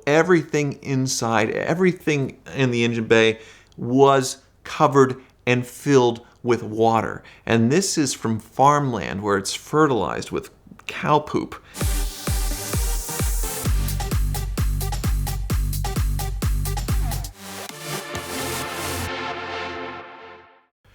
everything inside, everything in the engine bay was covered and filled with water. And this is from farmland where it's fertilized with cow poop.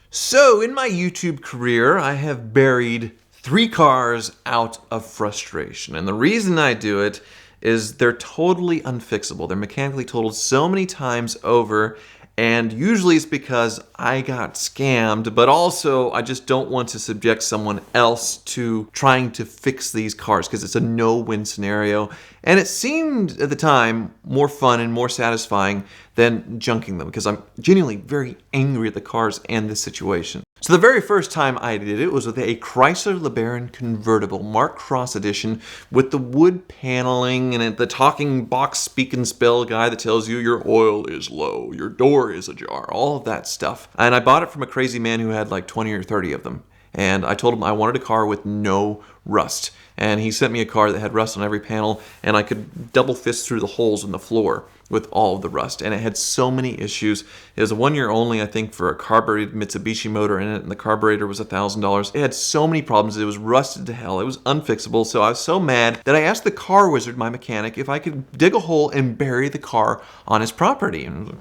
So in my YouTube career, I have buried 3 cars out of frustration. And the reason I do it is they're totally unfixable. They're mechanically totaled so many times over, and usually it's because I got scammed, but also I just don't want to subject someone else to trying to fix these cars because it's a no-win scenario. And it seemed at the time more fun and more satisfying than junking them because I'm genuinely very angry at the cars and the situation. So the very first time I did it was with a Chrysler LeBaron convertible, Mark Cross edition, with the wood paneling and the talking box speak and spell guy that tells you your oil is low, your door is ajar, all of that stuff. And I bought it from a crazy man who had like 20 or 30 of them. And I told him I wanted a car with no rust. And he sent me a car that had rust on every panel, and I could double fist through the holes in the floor with all of the rust. And it had so many issues. It was a 1 year only, I think, for a carbureted Mitsubishi motor in it, and the carburetor was $1,000. It had so many problems. It was rusted to hell. It was unfixable. So I was so mad that I asked the car wizard, my mechanic, if I could dig a hole and bury the car on his property. And I was like,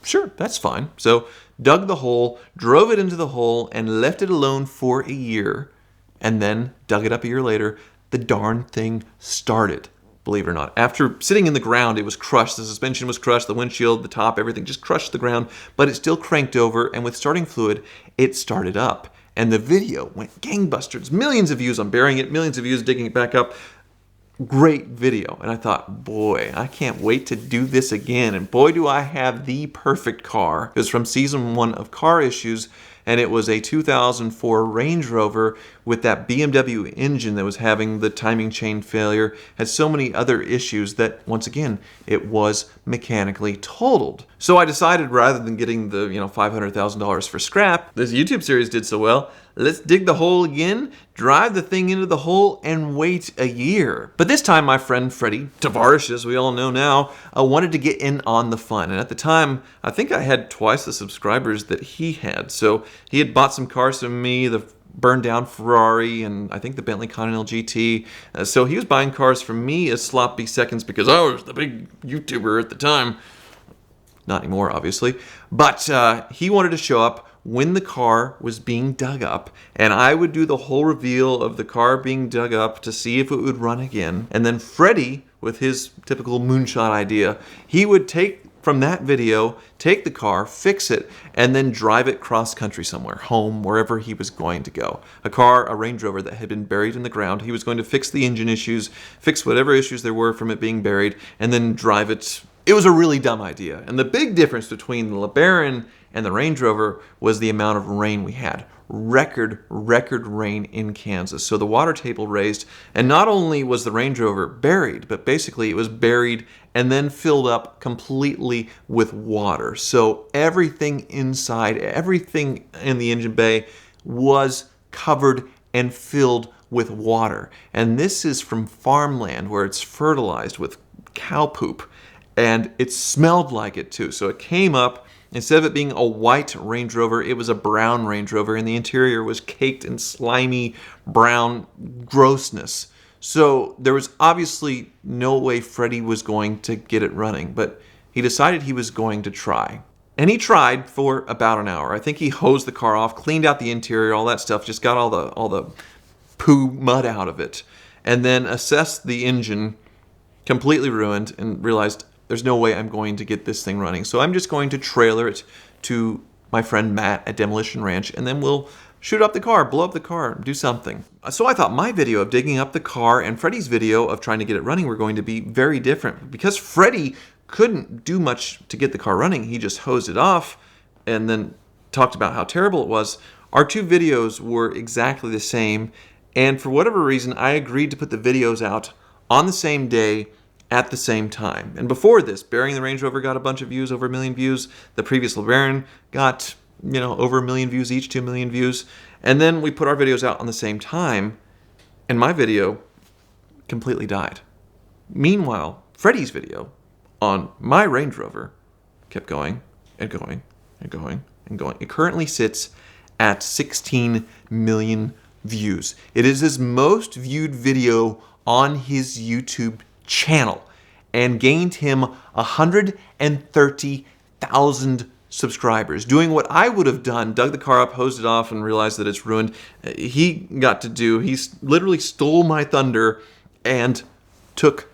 sure, that's fine. So dug the hole, drove it into the hole, and left it alone for a year. And then dug it up a year later. The darn thing started, believe it or not. After sitting in the ground, it was crushed. The suspension was crushed, the windshield, the top, everything just crushed the ground. But it still cranked over, and with starting fluid, it started up. And the video went gangbusters. Millions of views on burying it, millions of views digging it back up. Great video. And I thought, boy, I can't wait to do this again. And boy, do I have the perfect car. It was from season 1 of Car Issues, and it was a 2004 Range Rover with that BMW engine that was having the timing chain failure, had so many other issues that, once again, it was mechanically totaled. So I decided, rather than getting the $500,000 for scrap, this YouTube series did so well, let's dig the hole again, drive the thing into the hole, and wait a year. But this time, my friend Freddie Tavares, as we all know now, wanted to get in on the fun. And at the time, I think I had twice the subscribers that he had. So he had bought some cars from me, the burned down Ferrari, and I think the Bentley Continental GT. So he was buying cars from me as sloppy seconds because I was the big YouTuber at the time. Not anymore, obviously. But he wanted to show up when the car was being dug up, and I would do the whole reveal of the car being dug up to see if it would run again. And then Freddie, with his typical moonshot idea, he would take from that video, take the car, fix it, and then drive it cross-country somewhere, home, wherever he was going to go. A car, a Range Rover that had been buried in the ground. He was going to fix the engine issues, fix whatever issues there were from it being buried, and then drive it. It was a really dumb idea. And the big difference between the LeBaron and the Range Rover was the amount of rain we had. Record rain in Kansas. So the water table raised, and not only was the Range Rover buried, but basically it was buried and then filled up completely with water. So everything inside, everything in the engine bay was covered and filled with water. And this is from farmland where it's fertilized with cow poop, and it smelled like it too. So it came up. Instead of it being a white Range Rover, it was a brown Range Rover, and the interior was caked in slimy brown grossness. So there was obviously no way Freddie was going to get it running, but he decided he was going to try. And he tried for about an hour. I think he hosed the car off, cleaned out the interior, all that stuff, just got all the poo mud out of it, and then assessed the engine, completely ruined, and realized, there's no way I'm going to get this thing running. So I'm just going to trailer it to my friend Matt at Demolition Ranch, and then we'll shoot up the car, blow up the car, do something. So I thought my video of digging up the car and Freddie's video of trying to get it running were going to be very different. Because Freddie couldn't do much to get the car running, he just hosed it off and then talked about how terrible it was. Our two videos were exactly the same, and for whatever reason, I agreed to put the videos out on the same day, at the same time. And before this, burying the Range Rover got a bunch of views, over 1 million views. The previous LeBaron got, over 1 million views each, 2 million views. And then we put our videos out on the same time, and my video completely died. Meanwhile, Freddie's video on my Range Rover kept going and going and going and going. It currently sits at 16 million views. It is his most viewed video on his YouTube channel and gained him 130,000 subscribers. Doing what I would have done, dug the car up, hosed it off, and realized that it's ruined. He literally stole my thunder and took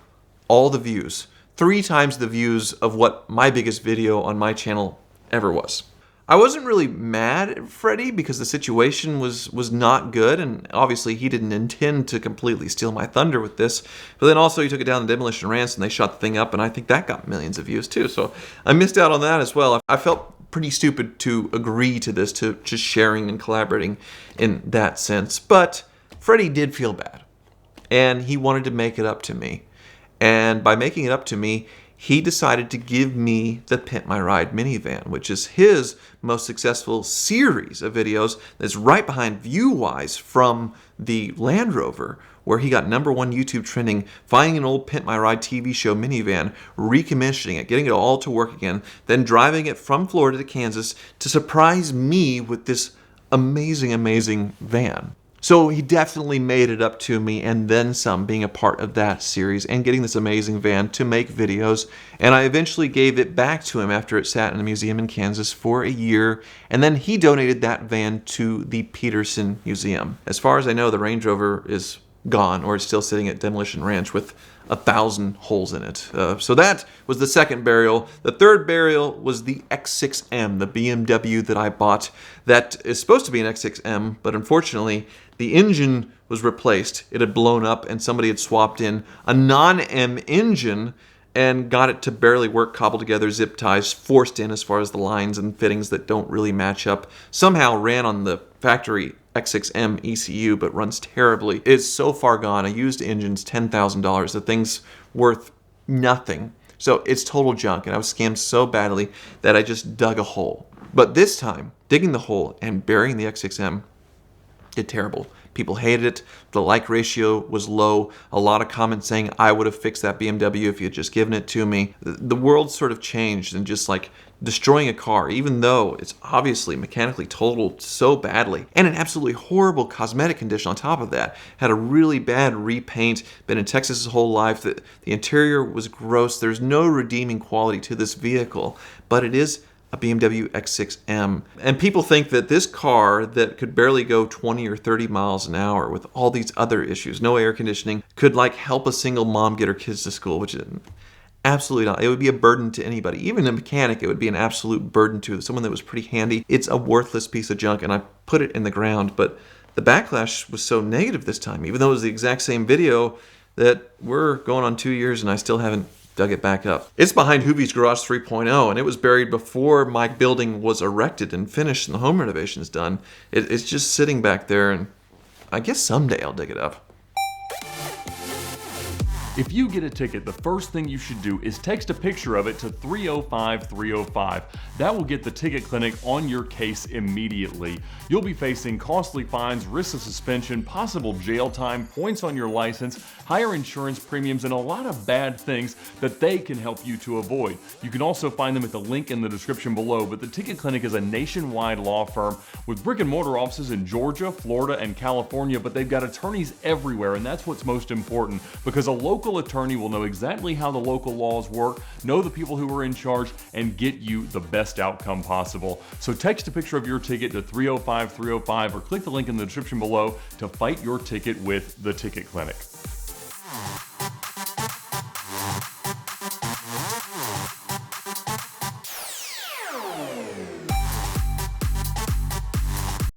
all the views. 3 times the views of what my biggest video on my channel ever was. I wasn't really mad at Freddie because the situation was not good, and obviously he didn't intend to completely steal my thunder with this. But then also he took it down to Demolition Ranch and they shot the thing up, and I think that got millions of views too. So I missed out on that as well. I felt pretty stupid to agree to this, to just sharing and collaborating in that sense. But Freddie did feel bad, and he wanted to make it up to me. And by making it up to me, he decided to give me the Pimp My Ride minivan, which is his most successful series of videos that's right behind view-wise from the Land Rover, where he got #1 YouTube trending, finding an old Pimp My Ride TV show minivan, recommissioning it, getting it all to work again, then driving it from Florida to Kansas to surprise me with this amazing, amazing van. So he definitely made it up to me and then some, being a part of that series and getting this amazing van to make videos. And I eventually gave it back to him after it sat in a museum in Kansas for a year. And then he donated that van to the Peterson Museum. As far as I know, the Range Rover is gone, or it's still sitting at Demolition Ranch with 1,000 holes in it. So that was the second burial. The third burial was the X6M, the BMW that I bought. That is supposed to be an X6M, but unfortunately, the engine was replaced. It had blown up, and somebody had swapped in a non-M engine and got it to barely work, cobbled together, zip ties, forced in as far as the lines and fittings that don't really match up. Somehow ran on the factory X6M ECU, but runs terribly. It's so far gone. A used engine's $10,000. The thing's worth nothing. So it's total junk, and I was scammed so badly that I just dug a hole. But this time, digging the hole and burying the X6M did terrible. People hated it. The like ratio was low. A lot of comments saying I would have fixed that BMW if you had just given it to me. The world sort of changed, and just like destroying a car, even though it's obviously mechanically totaled so badly, and an absolutely horrible cosmetic condition on top of that. Had a really bad repaint, been in Texas his whole life. The interior was gross. There's no redeeming quality to this vehicle, but it is a BMW X6M. And people think that this car that could barely go 20 or 30 miles an hour with all these other issues, no air conditioning, could like help a single mom get her kids to school, which is absolutely not. It would be a burden to anybody. Even a mechanic, it would be an absolute burden to someone that was pretty handy. It's a worthless piece of junk, and I put it in the ground, but the backlash was so negative this time, even though it was the exact same video, that we're going on 2 years and I still haven't dug it back up. It's behind Hoovie's Garage 3.0, and it was buried before my building was erected and finished and the home renovation's done. It's just sitting back there, and I guess someday I'll dig it up. If you get a ticket, the first thing you should do is text a picture of it to 305-305. That will get the ticket clinic on your case immediately. You'll be facing costly fines, risks of suspension, possible jail time, points on your license, higher insurance premiums, and a lot of bad things that they can help you to avoid. You can also find them at the link in the description below, but the Ticket Clinic is a nationwide law firm with brick and mortar offices in Georgia, Florida, and California, but they've got attorneys everywhere, and that's what's most important, because a local attorney will know exactly how the local laws work, know the people who are in charge, and get you the best outcome possible. So text a picture of your ticket to 305-305 or click the link in the description below to fight your ticket with the Ticket Clinic.